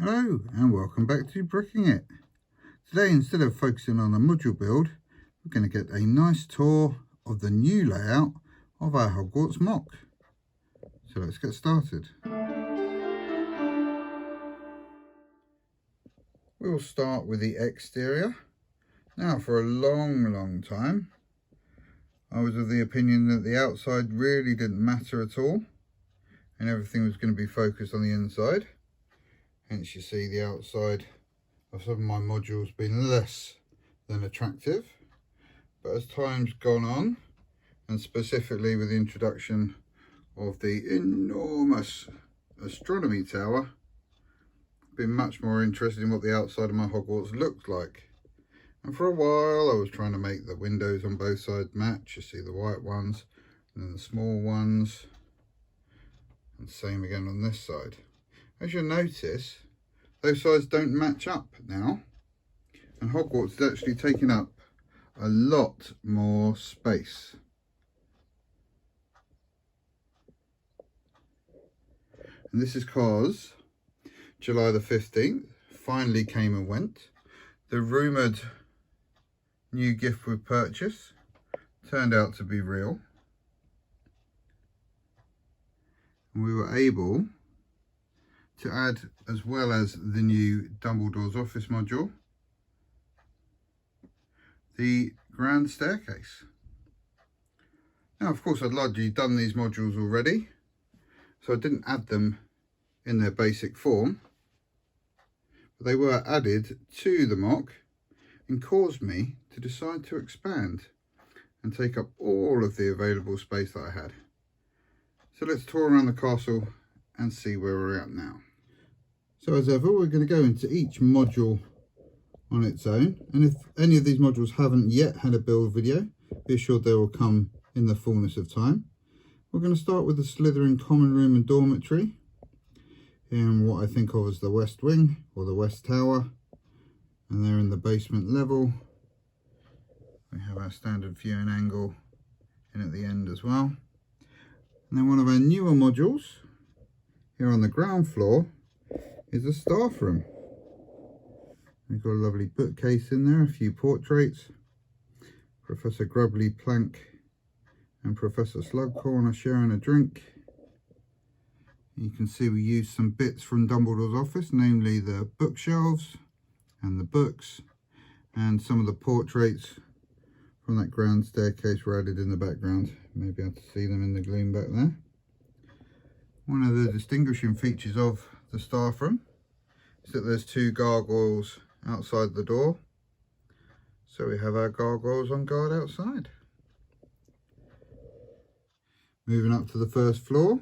Hello and welcome back to Bricking It. Today, instead of focusing on a module build, we're going to get a nice tour of the new layout of our Hogwarts MOC. So let's get started. We will start with the exterior. Now, for a long time, I was of the opinion that the outside really didn't matter at all and everything was going to be focused on the inside. Hence you see the outside of some of my modules being less than attractive. But as time's gone on, and specifically with the introduction of the enormous astronomy tower, I've been much more interested in what the outside of my Hogwarts looks like. And for a while I was trying to make the windows on both sides match. You see the white ones and then the small ones, and same again on this side. As you'll notice, those sides don't match up now, and Hogwarts is actually taking up a lot more space. And this is because July the 15th finally came and went. The rumoured new gift with purchase turned out to be real. And we were able to add, as well as the new Dumbledore's office module, the grand staircase. Now, of course, I'd largely done these modules already, so I didn't add them in their basic form, but they were added to the MOC and caused me to decide to expand and take up all of the available space that I had. So let's tour around the castle and see where we're at now. So as ever, we're going to go into each module on its own, and if any of these modules haven't yet had a build video, be assured they will come in the fullness of time. We're going to start with the Slytherin common room and dormitory in what I think of as the West Wing or the West Tower, and they're in the basement level. We have our standard viewing angle in at the end as well. And then one of our newer modules here on the ground floor is the staff room. We've got a lovely bookcase in there, a few portraits, Professor Grubbly Plank and Professor Slugcorn are sharing a drink. You can see we used some bits from Dumbledore's office, namely the bookshelves and the books, and some of the portraits from that grand staircase were added in the background. You may be able to see them in the gloom back there. One of the distinguishing features of the staff room is that there's two gargoyles outside the door, so we have our gargoyles on guard outside. Moving up to the first floor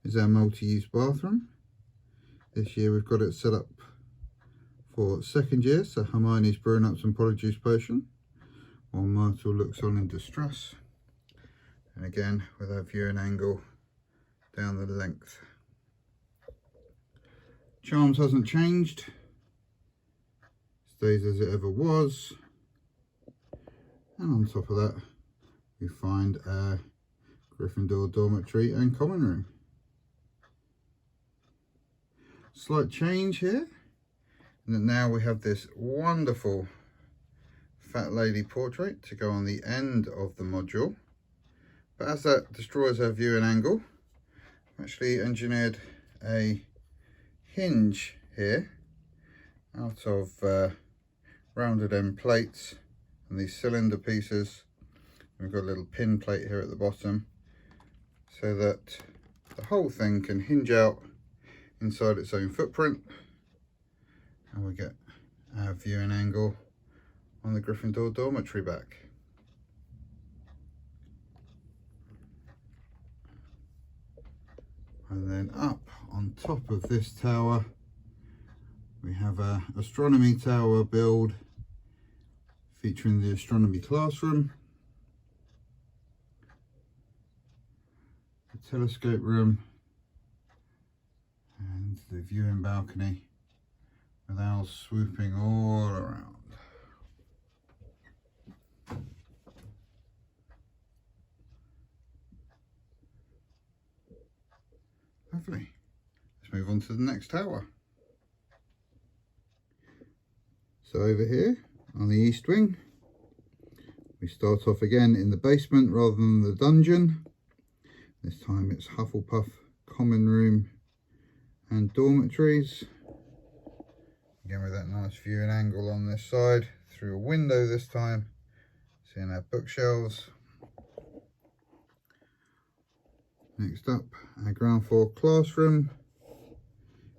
is our multi-use bathroom. This year we've got it set up for second year, so Hermione's brewing up some polyjuice potion while Myrtle looks on in distress, and again with our viewing angle down the length. Charms hasn't changed, stays as it ever was, and on top of that we find our Gryffindor dormitory and common room. Slight change here, and that now we have this wonderful fat lady portrait to go on the end of the module, but as that destroys our viewing angle, I've actually engineered a hinge here out of rounded end plates and these cylinder pieces. We've got a little pin plate here at the bottom so that the whole thing can hinge out inside its own footprint, and we get our viewing angle on the Gryffindor dormitory back. And then up on top of this tower we have our astronomy tower build featuring the astronomy classroom, the telescope room, and the viewing balcony with owls swooping all around. Lovely. Let's move on to the next tower. So over here on the east wing, we start off again in the basement rather than the dungeon. This time it's Hufflepuff common room and dormitories. Again with that nice viewing angle on this side, through a window this time, seeing our bookshelves. Next up, our ground floor classroom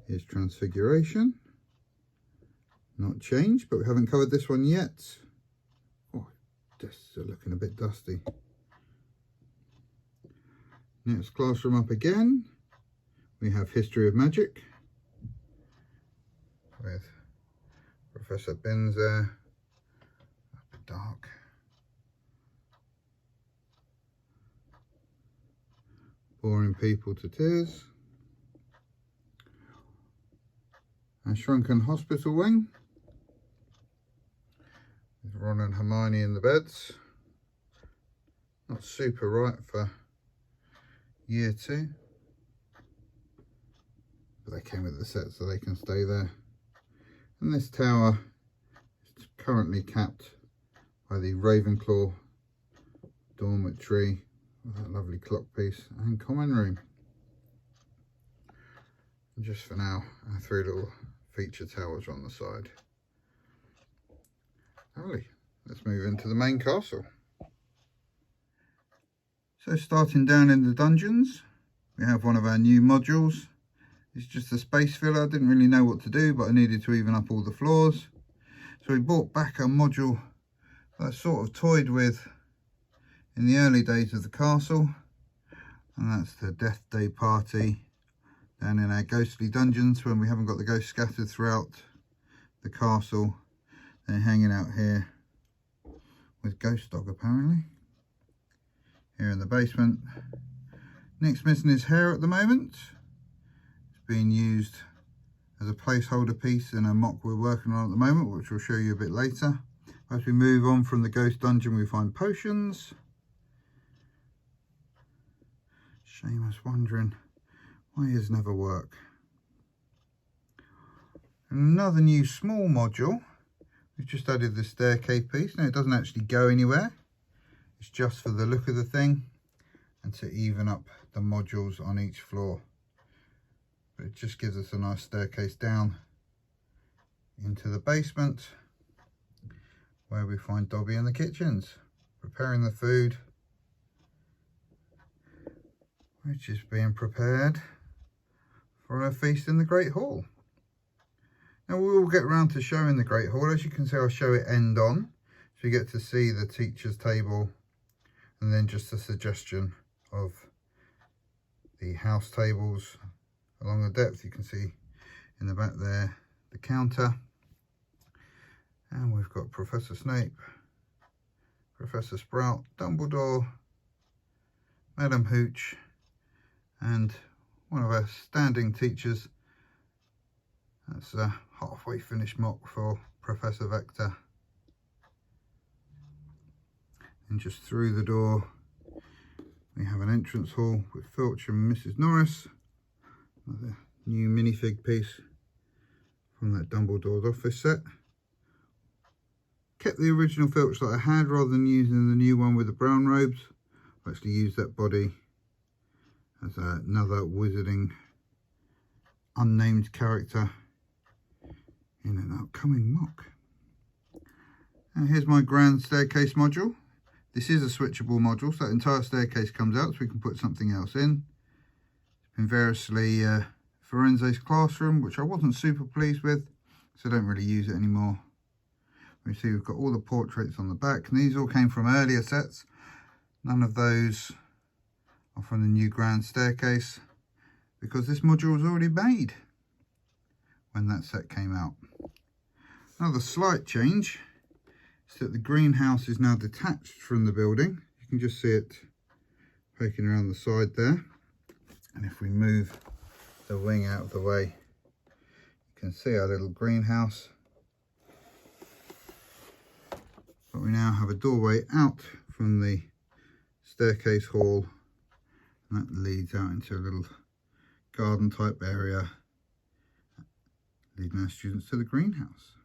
is Transfiguration. Not changed, but we haven't covered this one yet. Oh, desks are looking a bit dusty. Next classroom up again, we have History of Magic with Professor Binns there, up dark. Boring people to tears. A shrunken hospital wing with Ron and Hermione in the beds. Not super right for year 2, but they came with the set so they can stay there. And this tower is currently capped by the Ravenclaw dormitory with that lovely clock piece and common room. And just for now, our 3 little feature towers on the side. Lovely. Let's move into the main castle. So starting down in the dungeons, we have one of our new modules. It's just a space filler. I didn't really know what to do, but I needed to even up all the floors. So we brought back a module that I sort of toyed with in the early days of the castle, and that's the Death Day party down in our ghostly dungeons when we haven't got the ghosts scattered throughout the castle. They're hanging out here with Ghost Dog apparently, here in the basement. Nick's missing his hair at the moment. It's being used as a placeholder piece in a mock we're working on at the moment, which we'll show you a bit later. As we move on from the ghost dungeon, we find potions. Seamus wondering why his never work. Another new small module. We've just added the staircase piece. Now it doesn't actually go anywhere. It's just for the look of the thing and to even up the modules on each floor. But it just gives us a nice staircase down into the basement where we find Dobby in the kitchens preparing the food, which is being prepared for a feast in the Great Hall. Now we will get around to showing the Great Hall. As you can see, I'll show it end on, so you get to see the teacher's table and then just a suggestion of the house tables along the depth. You can see in the back there the counter, and we've got Professor Snape, Professor Sprout, Dumbledore, Madam Hooch, and one of our standing teachers. That's a halfway finished mock for Professor Vector. And just through the door we have an entrance hall with Filch and Mrs. Norris. Another new minifig piece from that Dumbledore's office set. Kept the original Filch that I had rather than using the new one with the brown robes. I actually used that body as another wizarding unnamed character in an upcoming mock. And here's my grand staircase module. This is a switchable module, so that entire staircase comes out so we can put something else in. It's been variously Firenze's classroom, which I wasn't super pleased with, so I don't really use it anymore. We see we've got all the portraits on the back, and these all came from earlier sets. None of those are from the new grand staircase, because this module was already made when that set came out. Another slight change is that the greenhouse is now detached from the building. You can just see it poking around the side there. And if we move the wing out of the way, you can see our little greenhouse. But we now have a doorway out from the staircase hall, and that leads out into a little garden type area, leading our students to the greenhouse.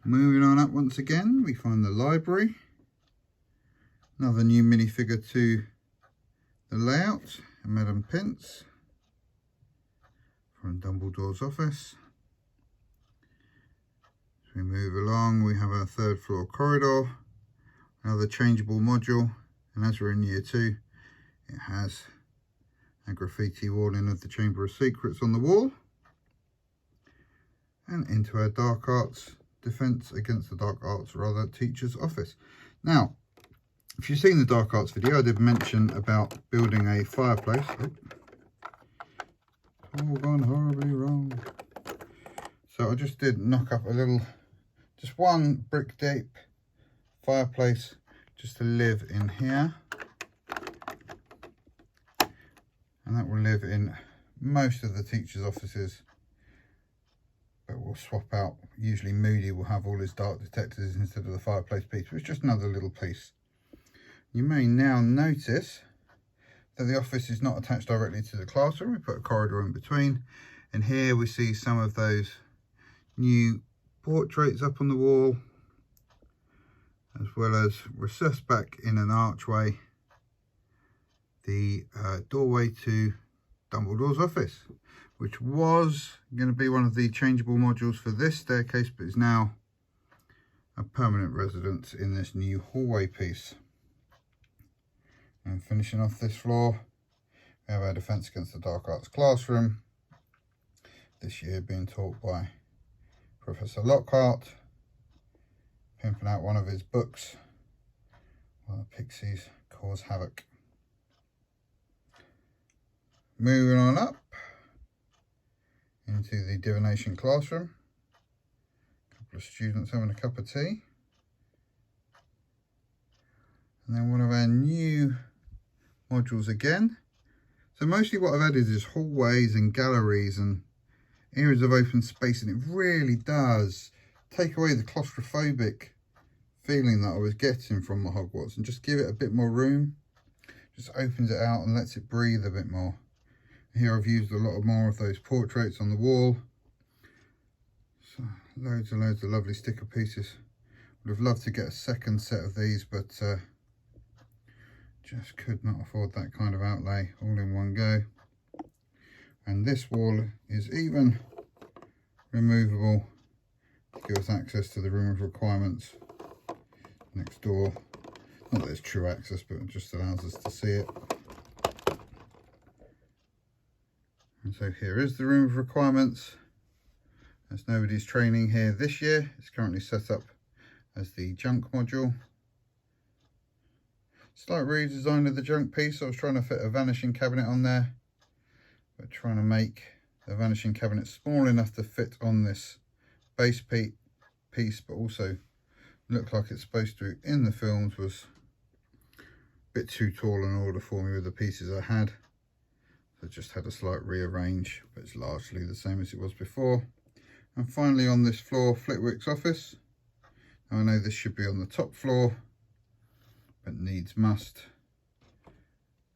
Moving on up once again, we find the library. Another new minifigure to the layout, Madame Pince from Dumbledore's office. As we move along, we have our third floor corridor, another changeable module, and as we're in year 2, it has a graffiti warning of the Chamber of Secrets on the wall. And into our dark arts, defense against the dark arts, rather, teacher's office. Now, if you've seen the dark arts video, I did mention about building a fireplace. Oh, gone horribly wrong. So I just did knock up a little, just one brick deep fireplace just to live in here. And that will live in most of the teachers' offices. But we'll swap out, usually Moody will have all his dark detectors instead of the fireplace piece, but it's just another little piece. You may now notice that the office is not attached directly to the classroom. We put a corridor in between, and here we see some of those new portraits up on the wall, as well as recessed back in an archway, the doorway to Dumbledore's office, which was going to be one of the changeable modules for this staircase, but is now a permanent residence in this new hallway piece. And finishing off this floor, we have our Defense Against the Dark Arts classroom, this year being taught by Professor Lockhart, pimping out one of his books while the pixies cause havoc. Moving on up into the Divination classroom. A couple of students having a cup of tea. And then one of our new modules again. So mostly what I've added is hallways and galleries and areas of open space, and it really does take away the claustrophobic feeling that I was getting from my Hogwarts and just give it a bit more room. Just opens it out and lets it breathe a bit more. Here I've used a lot more of those portraits on the wall. So loads and loads of lovely sticker pieces. Would have loved to get a second set of these, but just could not afford that kind of outlay all in one go. And this wall is even removable to give us access to the room of requirements next door. Not that it's true access, but it just allows us to see it. And so here is the room of requirements. As nobody's training here this year, it's currently set up as the junk module. Slight redesign of the junk piece. I was trying to fit a vanishing cabinet on there, but trying to make the vanishing cabinet small enough to fit on this base piece, but also look like it's supposed to in the films was a bit too tall in order for me with the pieces I had. So just had a slight rearrange, but it's largely the same as it was before. And finally on this floor, Flitwick's office. Now I know this should be on the top floor, but needs must.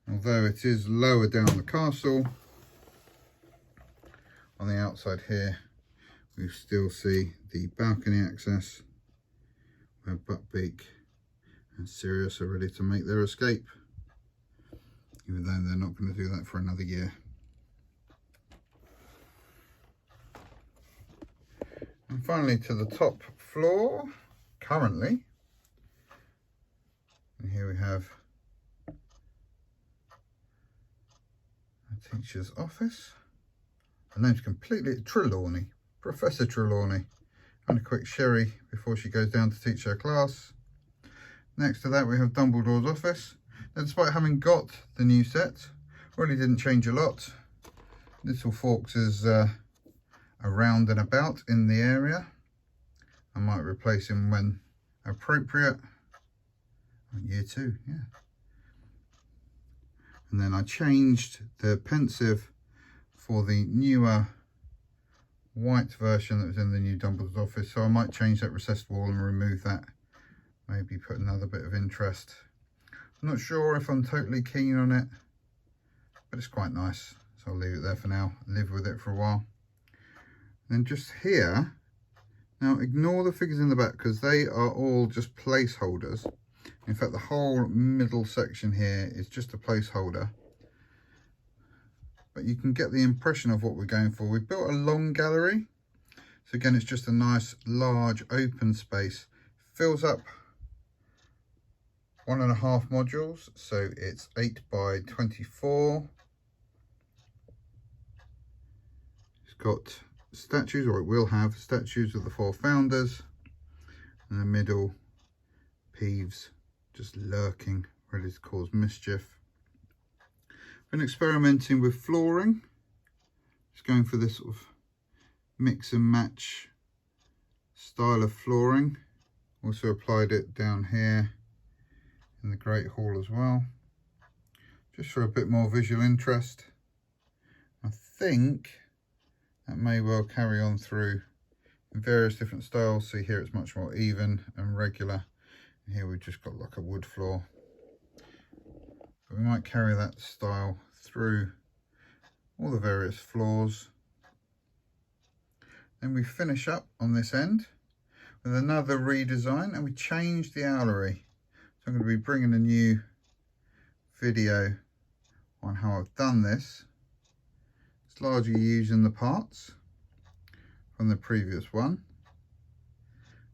Although it is lower down the castle, on the outside here, we still see the balcony access where Buckbeak and Sirius are ready to make their escape, even though they're not going to do that for another year. And finally to the top floor, currently. And here we have a teacher's office. The name's completely Trelawney, Professor Trelawney. And a quick sherry before she goes down to teach her class. Next to that we have Dumbledore's office. Now, despite having got the new set, really didn't change a lot. Little Fawkes is around and about in the area. I might replace him when appropriate. Year 2, yeah. And then I changed the pensive for the newer white version that was in the new Dumbledore's office, so I might change that recessed wall and remove that, maybe put another bit of interest. I'm not sure if I'm totally keen on it, but it's quite nice, so I'll leave it there for now, live with it for a while. And then just here, Now ignore the figures in the back because they are all just placeholders. In fact, the whole middle section here is just a placeholder. But you can get the impression of what we're going for. We've built a long gallery. So again, it's just a nice large open space. Fills up 1.5 modules. So it's 8 by 24. It's got statues, or it will have statues of the 4 founders. In the middle, Peeves just lurking, ready to cause mischief. Been experimenting with flooring, just going for this sort of mix and match style of flooring. Also applied it down here in the Great Hall as well, just for a bit more visual interest. I think that may well carry on through in various different styles. See here it's much more even and regular. And here we've just got like a wood floor. But we might carry that style through all the various floors. Then we finish up on this end with another redesign, and we change the owlery. So I'm going to be bringing a new video on how I've done this. It's largely using the parts from the previous one,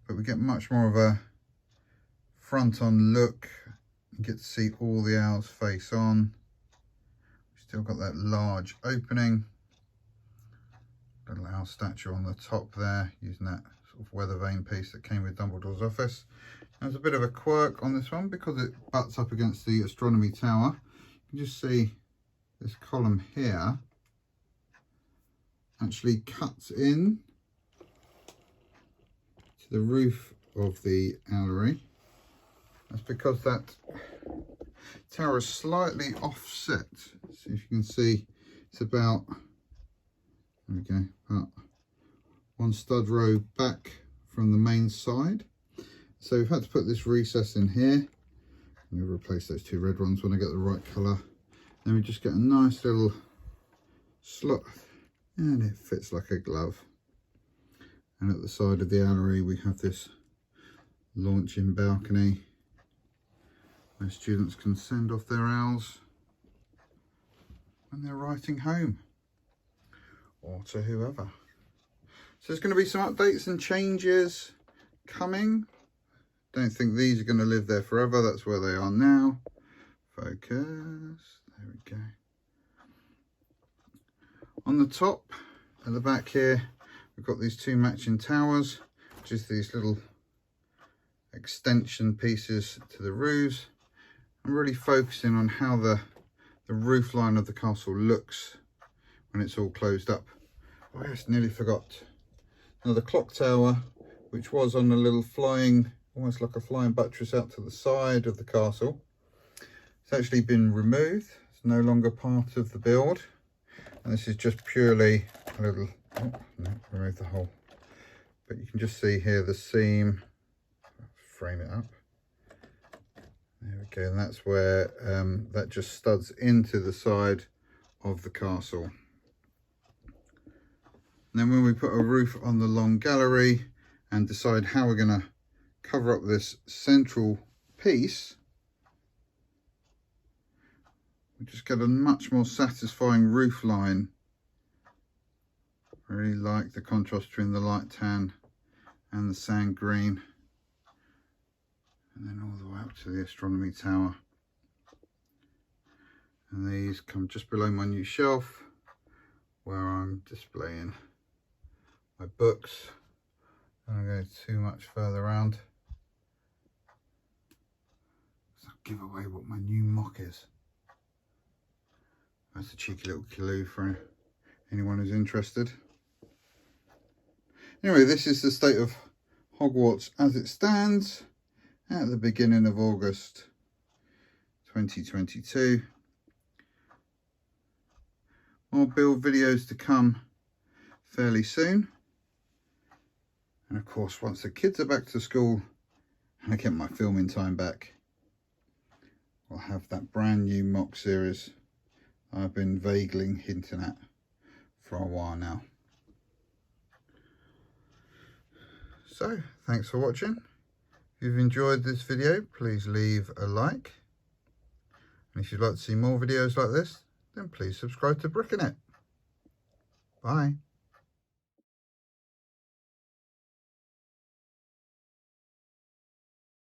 but we get much more of a front on look. You get to see all the owls face on. Still got that large opening. Little owl statue on the top there, using that sort of weather vane piece that came with Dumbledore's office. There's a bit of a quirk on this one because it butts up against the astronomy tower. You can just see this column here actually cuts in to the roof of the owlery. That's because that tower is slightly offset. So if you can see, it's about, there we go, about 1 stud row back from the main side. So we've had to put this recess in here. I'm going to replace those 2 red ones when I get the right colour. Then we just get a nice little slot, and it fits like a glove. And at the side of the owlery we have this launching balcony where students can send off their owls when they're writing home, or to whoever. So there's going to be some updates and changes coming. Don't think these are going to live there forever. That's where they are now. Focus. There we go. On the top, at the back here, we've got these 2 matching towers, just these little extension pieces to the roofs. I'm really focusing on how the roof line of the castle looks when it's all closed up. Oh yes, nearly forgot. Now the clock tower, which was on a little flying, almost like a flying buttress out to the side of the castle, it's actually been removed. It's no longer part of the build. And this is just purely a little, oh no, remove the hole. But you can just see here the seam, frame it up. There we go, and that's where that just studs into the side of the castle. And then when we put a roof on the long gallery and decide how we're going to cover up this central piece, we just get a much more satisfying roof line. I really like the contrast between the light tan and the sand green. And then all the way up to the astronomy tower. And these come just below my new shelf where I'm displaying my books. I don't go too much further around. So I'll give away what my new MOC is. That's a cheeky little clue for anyone who's interested. Anyway, this is the state of Hogwarts as it stands at the beginning of August 2022. More build videos to come fairly soon. And of course, once the kids are back to school and I get my filming time back, I'll have that brand new MOC series I've been vaguely hinting at for a while now. So, thanks for watching. If you've enjoyed this video, please leave a like. And if you'd like to see more videos like this, then please subscribe to Brickin. Bye.